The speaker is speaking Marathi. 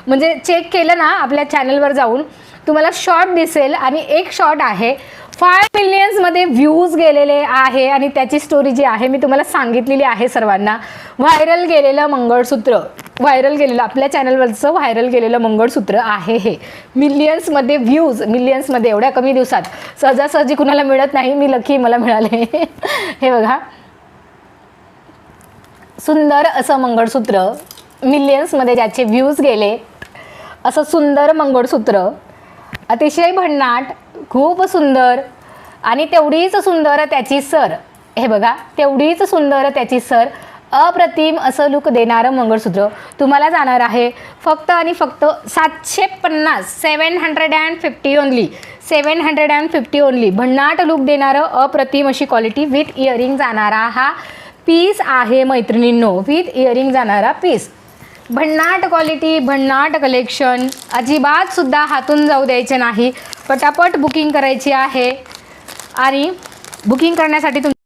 म्हणजे चेक केलं ना आपल्या चॅनलवर जाऊन तुम्हाला शॉर्ट दिसेल आणि एक शॉर्ट आहे 5 मिलियन्समध्ये व्ह्यूज गेलेले आहे आणि त्याची स्टोरी जी आहे मी तुम्हाला सांगितलेली आहे सर्वांना. व्हायरल गेलेलं मंगळसूत्र, व्हायरल गेलेलं आपल्या चॅनलवरचं व्हायरल गेलेलं मंगळसूत्र आहे हे. मिलियन्समध्ये व्ह्यूज, मिलियन्समध्ये एवढ्या कमी दिवसात सहजासहजी कुणाला मिळत नाही. मी लकी, मला मिळाले. हे बघा, सुंदर असं मंगळसूत्र, मिलियन्समध्ये ज्याचे व्ह्यूज गेले, असं सुंदर मंगळसूत्र, अतिशय भन्नाट, खूप सुंदर आणि तेवढीच सुंदर त्याची सर. हे बघा, तेवढीच सुंदर त्याची सर, अप्रतिम असं लुक देणारं मंगळसूत्र तुम्हाला जाणार आहे फक्त आणि फक्त 750, 750 ओनली, 750 ओनली. भन्नाट लुक देणारं अप्रतिम अशी क्वालिटी विथ इयरिंग जाणारा हा पीस आहे मैत्रिणींनो, विथ इयरिंग जाणारा पीस. भन्नाट क्वालिटी, भन्नाट कलेक्शन, अजिबात सुद्धा हातून जाऊ द्यायचे नाही. पटापट बुकिंग करायची आहे आणि बुकिंग करण्यासाठी